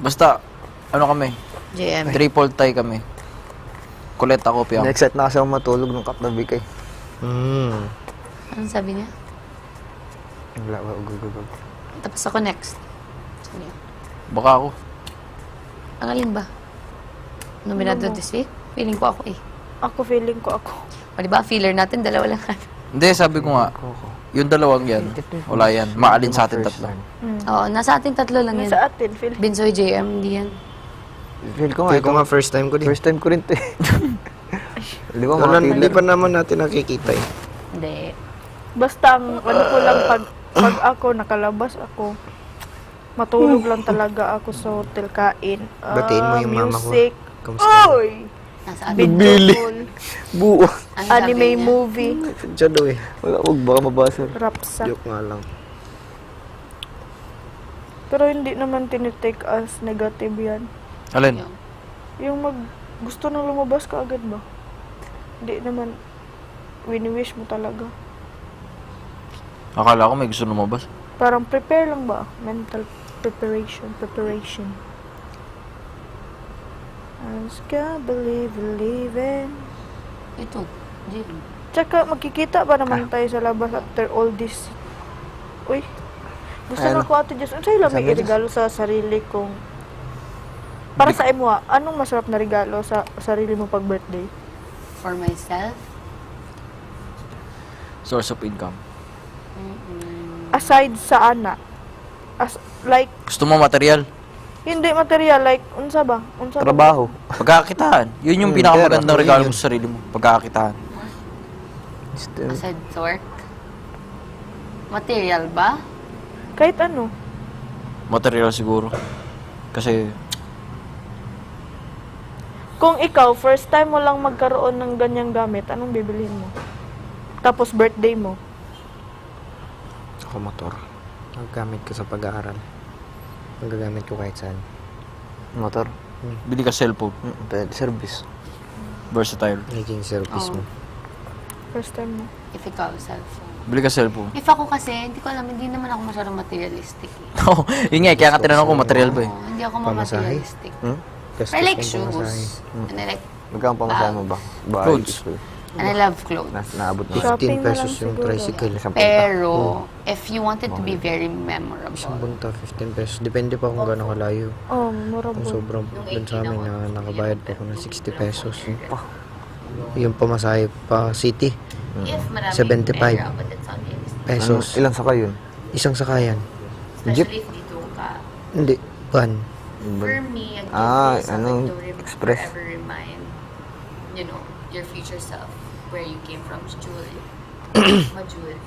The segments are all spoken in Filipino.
Basta, ano kami? JM. Triple tie kami. Kulit ako, Piang. Na-excite na kasi ako matulog ng katabi kay. Anong sabi niya? Wala, gugugugug. Tapos ako next. Sige. Baka ako. Ang alin ba? Nominado this week? Feeling ko ako eh. Ako, feeling ko ako. O diba, feeler natin, dalawa lang. Hindi, sabi ko nga, yung dalawang yan, wala yan. Maalin sa atin tatlo. Oo, nasa ating tatlo lang yan. Sa atin, feeling. Binsoy, JM, hindi yan. Feel ko nga, Feel ko nga first time ko din. first time ko rin to eh. Di ba, Wala, mga hindi killer? pa naman natin nakikita eh. Hindi. Basta ang ano ko lang, pag ako, nakalabas ako, matulog lang talaga ako sa hotel, kain. Batiin mo yung mama ko. Music. Kamusta ka? Oy! Nasa Video call. Buo. Ano sabi Anime niya? movie. Sadya daw eh. Wala, huwag baka mabasa. Rapsa. Joke nga lang. Pero hindi naman tinitake as negative yan. Alin? Yung gusto nang lumabas ka agad ba? Hindi naman, wini-wish mo talaga. Akala ko may gusto lumabas. Parang prepare lang ba? Mental preparation. Ask God, believe in. Ito, JM. Tsaka magkikita ba naman tayo sa labas after all this? Uy, gusto na ko ate Diyos. Ano sa'yo lang may regalo sa sarili kong... Para sa imo, anong masarap na regalo sa sarili mo pag birthday? For myself, Source of income. Aside sa ana. Like, Gusto mo material? hindi material, like, unsa ba? Unsa ba? Trabaho. Pagkakakitaan. Yun yung pinakamagandang pera. regalo mo sa sarili mo. Pagkakakitaan. aside sa work. Material ba? Kahit ano. Material siguro. Kasi, Kung ikaw, first time mo lang magkaroon ng ganyang gamit, anong bibilhin mo? Tapos birthday mo. Ako motor. Naggamit ko sa pag-aaral. Magagamit ko kahit saan. Motor. bili ka cellphone. Pwede, service. Versatile. Naging service mo. First time mo. If ikaw, cellphone. Bili ka cellphone. If ako kasi, hindi ko alam, hindi naman ako masyadong materialistic eh. Oo, yun nga, kaya nga tinanong ko material ba eh. Oo, hindi ako Pamasahe? materialistic. Gastos I like ng pamasahe. shoes. And I like, Magkano pamasahe mo ba? Bahay, Clothes. school. and I love clothes. Naabot mo. 15 Shopping na pesos lang yung siguro. tricycle. Isang punta. Pero, if you wanted to be very memorable, Isang bunta, 15 pesos. Depende pa kung gano'ng kalayo. Oh, mura Kung po. sobrang dun sa amin na nakabayad pa ako ng 60 pesos. Yung pamasahe pa city, if maraming 75 pera, but it's unrealistic. pesos. Ilang sakay yun? Isang sakayan. Especially if dito ka. Hindi, van. For me, a gift Ah, is something anong to express? forever remind, you know, your future self, where you came from, jewelry. Ma-jewelry.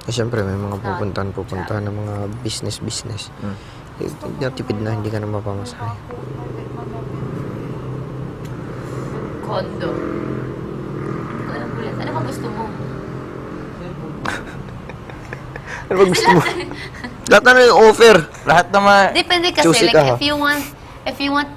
Eh, syempre, may mga pupuntahan ng mga business. Eh, natipid na, hindi ka na mapamasahe. Condo. Walang bulat. Ano bang gusto mo? Ano ba gusto mo? Lahat na yung offer! Lahat naman, Depende kasi, Choosy like, ka, ha? if you want,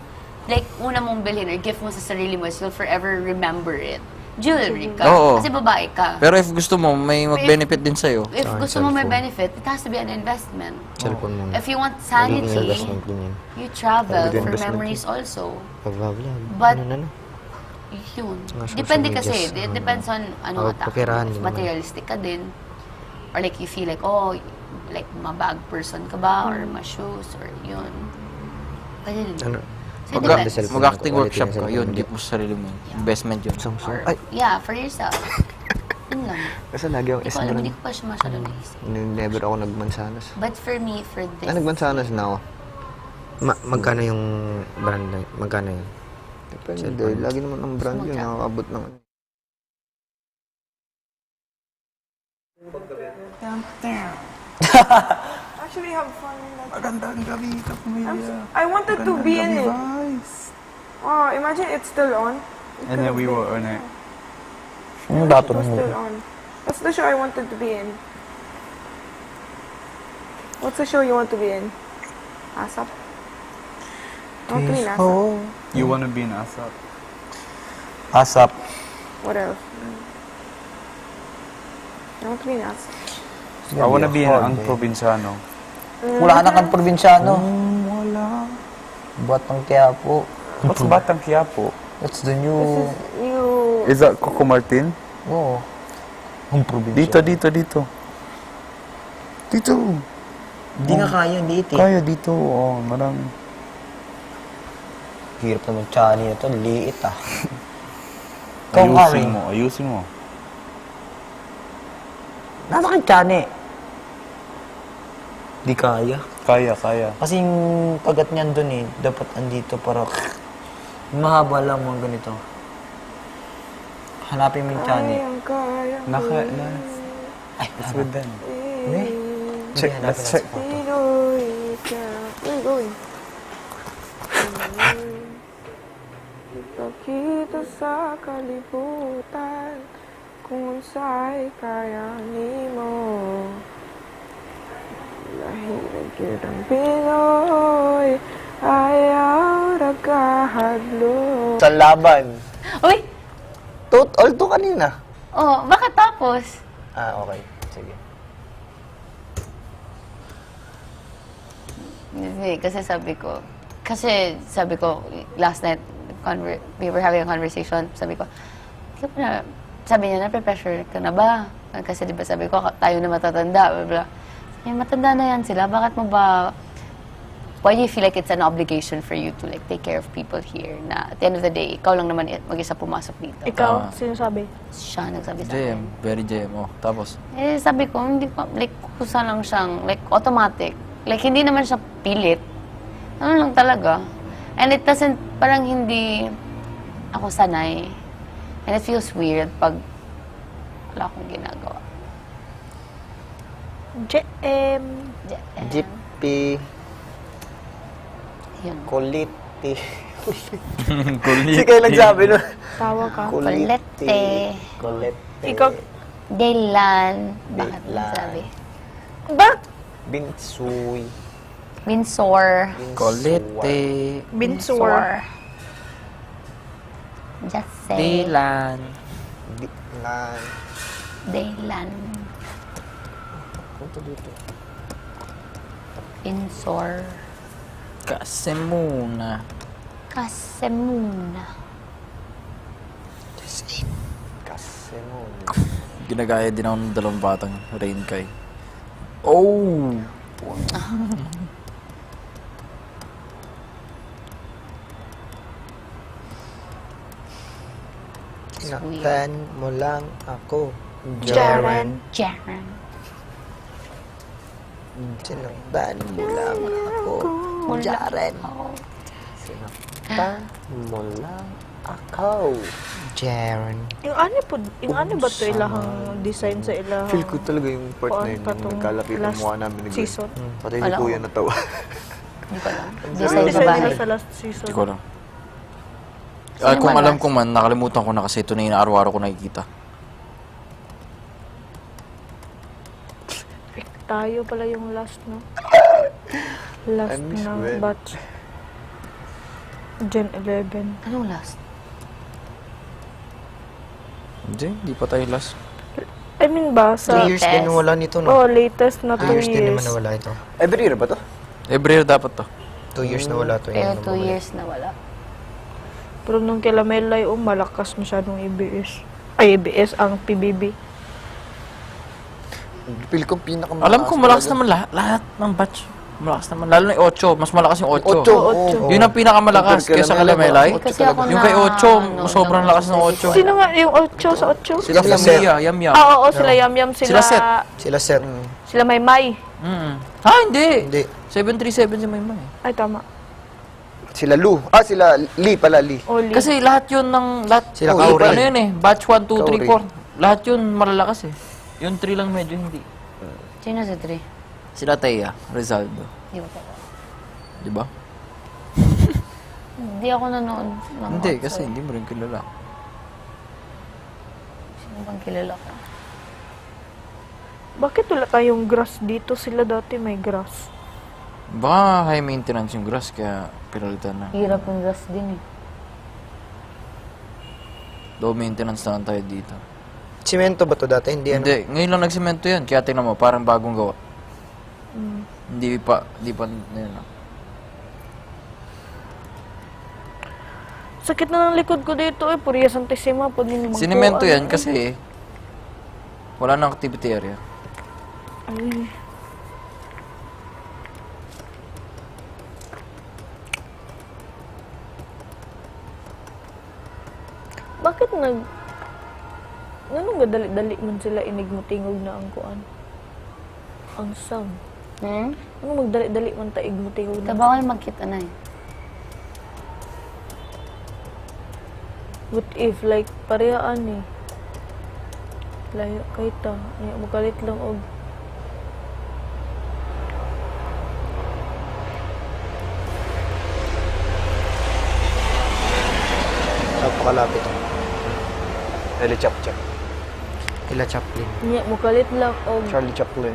like, una mong bilhin or gift mo sa sarili mo, you'll forever remember it. Jewelry ka. Oo. Kasi babae ka. pero if gusto mo, may mag-benefit din sa'yo. If Saka gusto mo may cellphone. benefit, it has to be an investment. Cellphone mo. If you want Magiging sanity, investment din yan. you travel Magiging for investment memories also. Pag-vlog. But- Ano. Yun. Mga social Depende kasi. medias, It depends on ano ka pagpapirahan din naman. materialistic ka din. Or like you feel like, oh, like ma-bag person ka ba? Or ma-shoes? Or yun. Pwede din. Ano? So, it Pag depends. cellphone mag-acting ko, workshop quality ka, ng yun, cellphone. gift mo sa sarili mo. Investment yun. Samsung. Or, Ay, yeah, for yourself. Yun lang. kasi lagi akong Hindi ko alam, S-brand. hindi ko pa siya masyado naisip. Never ako nagmansanas. But for me, for this, Nagmansanas na ako. Magkano yung brand na yun? Magkano yun? Depende. Lagi naman ang brand yun. Nakakabot ng... Actually, have fun. Magandang gabi, kapamilya. I wanted to be in it. Oh, imagine it's still on. And then we were on it. Yung dato It was ng still on. What's the show I wanted to be in? What's the show you want to be in? ASAP? I want to be in ASAP. You want to be an ASAP? Asap. What else? I want to be in ASAP. I want to be an Ang Provinciano. Wala ka na kang probinsyano. Batang Quiapo. What's Batang Quiapo? That's the new... You... Is that Coco Martin? Oo. Ang probinsya. Dito. Dito. Hindi nga kaya, liit eh. Kaya dito. Oh, marami. Hirap naman Chani na to, liit ah. Kung Ari. Ayusin mo. Nasa kang Chani. Di kaya. Kaya. Kasi yung pagat niyan dun eh, dapat andito para mahaba lang mga ganito. Hanapin mo yung Chani. Ay, It's with them. Hindi. Check, Hindi, let's hanapin check. natin sa photo. Where are you going? Ipakita sa kalibutan kung sa'y kaya mo. Lahirag kitang Pinoy, ayaw nagkahadlo. Sa laban. Uy! All to kanina. Oh, bakit tapos? Ah, okay. Sige. Hindi, kasi sabi ko, last night, we were having a conversation, sabi niya, na-pressure ka na ba? Kasi di ba sabi ko, tayo na matatanda, blah, blah. Matanda na yan sila, bakit mo ba, why do you feel like it's an obligation for you to like take care of people here, na at the end of the day, ikaw lang naman mag-isa pumasok dito. Ikaw, sinasabi? Siya nagsabi sa JM, akin. very JM. Oh, tapos? Sabi ko, hindi ko, like, kusa lang siyang, like, automatic. Like, hindi naman siya pilit. Ano lang talaga. And it doesn't, parang hindi ako sanay. And it feels weird pag wala akong ginagawa. JM. Jeepy. Yun. Kuliti. Kulit. Hindi kayo nagsabi nun. Tawa ka. Kulete. Kulete. Ikaw, Daylan. Bakit mo Daylan. sabi? bak? Binsuy. Binsor. Kolete. Binsor. Just say. Dilan. Bitlan. Daylan. Punta dito. Binsor. Kasi muna. Kasi muna. Kasi mo. Ginagaya din ako ng dalawang batang rain kay. Oh! Sinaktan mo lang ako. Jaren. Jaren. Sinaktan mo lang ako. Jaren. Oh. Sinaktan mo lang ako. Jaren. Yung ano ba ito ilahang design sa ilahang... Feel ko talaga yung part na yun, Kuan pa yung tong nagkalapit yung last mukha namin ni Gwen. season. Pati si Wala Kuya ko. natawa. Hindi ko alam. Yung Design sa design bahay. nila sa last season. Hindi ko alam. Sino Kung man alam last? ko man, nakalimutan ko na kasi ito na yung araw-araw ko nakikita. Tayo pala yung last, no? Last miss na Gwen. batch. Gen 11. Anong last? Hindi pa tayo last. I mean ba, 2 sa... years din nawala nito, no? Oh, latest na 2 2 years din years. naman nawala ito. Every year ba to? Every year dapat to. 2 years nawala to. Pero Yan, 2 years na wala. Pero nung kila Melay, malakas masyadong ABS. Ay, ABS ang PBB. Feel ko pinakamalakas. Alam ko malakas talaga. naman lahat ng batch. Malakas naman. Lalo na yung 8. Mas malakas yung 8. Ocho. Ocho. Oo. Yun ang pinakamalakas Compare kesa kay Kalamelay. Ocho Kasi talaga. ako Yung kay na, 8, sobrang lakas ng 8. Sino nga yung 8 sa 8? Sila Sila Mia, Yam. Ah, oo, sila Yam-Yam, Sila Seth. Sila set. Sila Maymay. Ha, hindi. Hindi. 737 si Maymay. Ay, tama. Sila Lu. Sila Lee pala, Lee. Oli. Kasi lahat yun ng... Lahat, Sila oh, Kauri. ano yun eh. Batch 1, 2, 3, Kauri. 4. Lahat yun malalakas eh. Yung 3 lang medyo hindi. Sino sa 3? Sila Thea, Rizaldo. Hindi ko pa. Di ba? Hindi ako nanood ng Hindi, outside. kasi hindi mo rin kilala. Sino bang kilala ko? Bakit wala tayong grass dito? Sila dati may grass. Baka high maintenance yung grass, kaya pinalitan na. Hirap ng gas din eh. Low maintenance na lang tayo dito. Simento ba to dati? Hindi ano? Hindi, ngayon lang nagsemento yan. Kaya tingnan mo, parang bagong gawa. Hindi pa, yun. Sakit na ng likod ko dito eh. Puriya Santissima. Pwede nyo magkuhan. Sinimento yan kasi wala nang activity area. Ay. Bakit Ganun nga dali-dali man sila inigmutingog na ang kuan? Ang sound. Ano magdali-dali man ta igmutingog na? Bawal magkita na eh. What if, like, parehaan eh. Layo kay ta. Ay, makalit lang og Napakalapit. Ellie Chapchap. Ila Chaplin. niya, mukalit lang og Charlie Chaplin.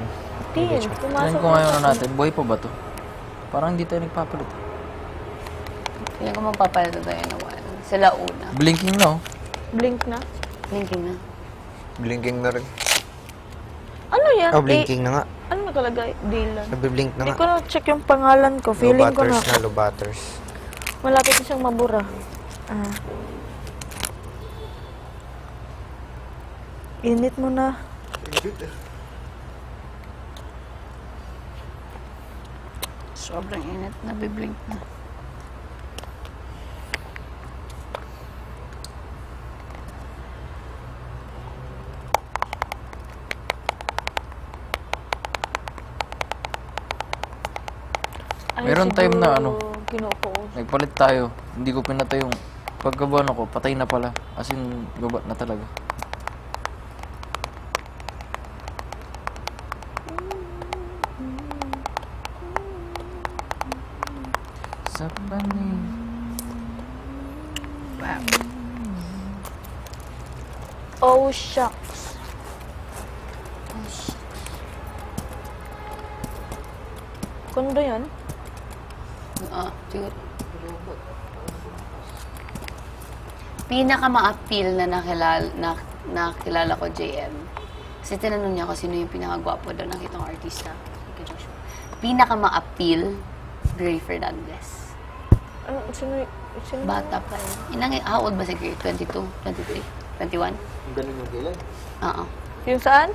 tin. Tingnan Pumasok ko ngayon na natin. Buhay pa ba to? Parang hindi tayo nagpapalit. Feeling ko magpapalit tayo na one. Sila una. Blinking na, oh. Blink na. Thinking na. Blinking na rin. Ano yan? Oh, blinking na nga. Ano nakalagay? Dylan. Nabiblink na Hindi nga. ko na check yung pangalan ko. Low Feeling ko na. butters na, low butters. Malapit na siyang mabura. Ah. Init mo na. Sobrang init. Nabiblink na. Ay, Meron time na ano, Kinukuos. nagpalit tayo. Hindi ko pinatay yung pagkabuan ako, patay na pala. As in, lubat na talaga. Sa panig. Oh, shucks. Kondo yan? Siguro. Pinaka-ma-appeal na nakilala ko, JM. Kasi tinanong niya ako sino yung pinakagwapo daw nakitang artista. Pinaka-ma-appeal, Gray Fernandez. Ano, sino? Bata pa rin. How old ba si Gray? 22? 23? 21? Ganun yung kailan? Oo. Yung saan?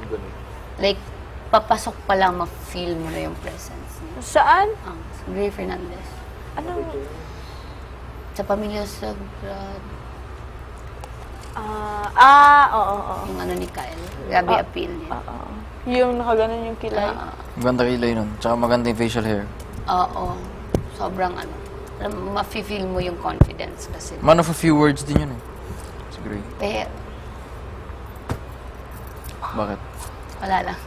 Ganun. Like, papasok pa lang ma-feel mo na yung presence niya. Saan? Si Gray Fernandez. Ano? Sa Pamilya Sagrado. Oo. Yung ano ni Kyle. Grabe appeal niya. Yung nakaganon yung kilay. Maganda kilay nun. Tsaka maganda yung facial hair. Oo. Sobrang ano. Ma-feel mo yung confidence kasi. Man of a few words din yun eh. Si Gray. Pero, Bakit? wala lang.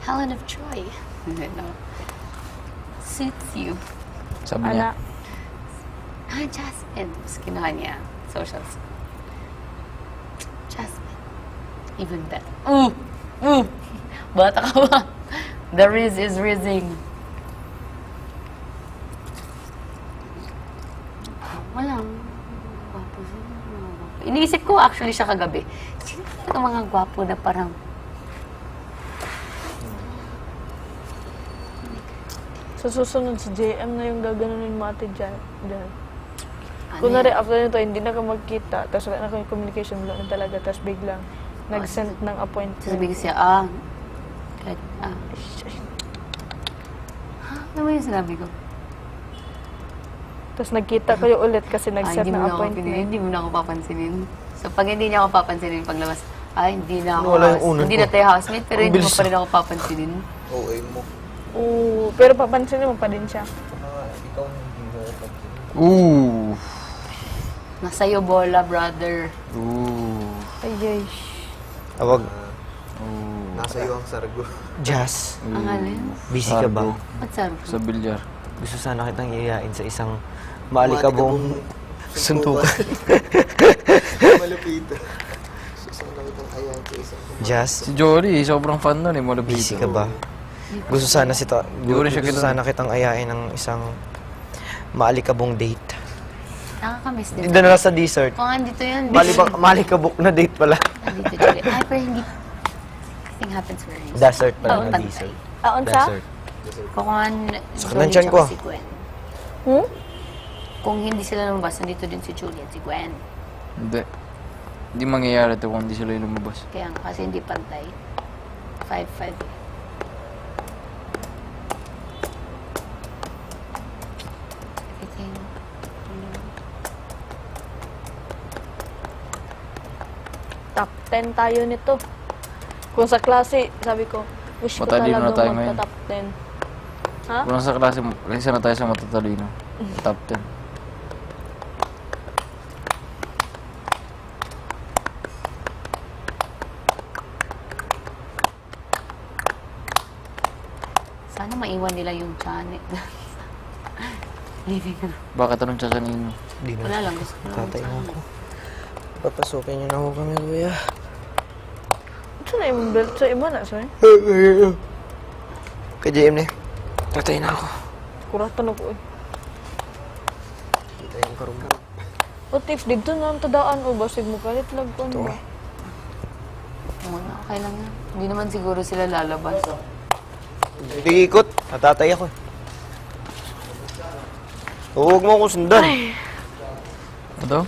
Helen of Troy. No. Suits you. Sabi niya. Jasmine. Tapos kinuha niya. Socials. Jasmine. Even better. Ooh! Bata ka ba? The Riz is rizzing. Walang gwapo siya. Iniisip ko actually siya kagabi. Sino yung mga gwapo na parang Sa susunod si JM na yung gaganunin mo ate dyan. ano Kunwari, yan? after nito, hindi na ka magkita, tapos wala na kami communication, wala na talaga, tapos biglang nag-send ng appointment. Sasabihin ko siya, kahit, ano mo yung sinabi ko? Tapos nagkita kayo ulit kasi nag-set Hindi mo ng na ako appointment. hindi mo na ako papansinin. So, pag hindi niya ako papansinin paglabas, hindi na ako Wala yung unan hindi ko. na tayo housemate, pero hindi mo pa rin ako papansinin. OA mo. Oo, pero papansinin mo pa din siya. Ikaw hindi mo kapag Ooh. Nasa'yo bola, brother. Ooh. Ay. Awag. nasa iyo ang sargo. Jazz. Ang alin? Busy ka ba? What's up? Sa bilyar. Gusto sana kitang iyayain sa isang maalikabong suntukan. Malupito. Susana kitang ayan sa isang Jazz, Si Jory, sobrang fan nun eh. busy Malapit. ka ba? Gusto sana Di ko rin siya gusto kilala. sana kitang ayain ng isang maalikabong date. Nakakamiss din. Hindi na lang sa dessert. Kung andito yun, Maalikabok na date pala. andito Julie. Ay, pero hindi. Everything happens for a reason. Dessert pala Oo, na tantay. dessert. Aon sa? Desert. Kukuhan Sa Julie kanan tiyan ko. tsaka si Gwen. Hmm? Kung hindi sila lumabas, nandito din si Julie at si Gwen. Hindi. Hindi mangyayari ito kung hindi sila yung lumabas. Kaya nga, kasi hindi pantay. 5-5. Everything. Top 10 tayo nito. Kung sa klase, sabi ko, wish ko Matalino na talaga tayo ngayon. magka-top 10. Ha? Kung sa klase, isa na tayo sa matatalino. Top 10. Sana maiwan nila yung channel. Living room. Bakit anong sasanin mo? Di na. Wala lang, gusto ko lang Tatay na channel. ako. Papasukin niyo na ako kami, kuya. Saan na yung belt sa iba na, sir? Kay JM na. Tatay na ako. Kuratan ako eh. Kita yung karumbo. O tips, dito na ang tadaan o basig mo kalit lang ko Ito. ano. Muna, okay lang yan. Hindi naman siguro sila lalabas. Hindi ikot. Natatay ako. Huwag mo ako sundan. Ito?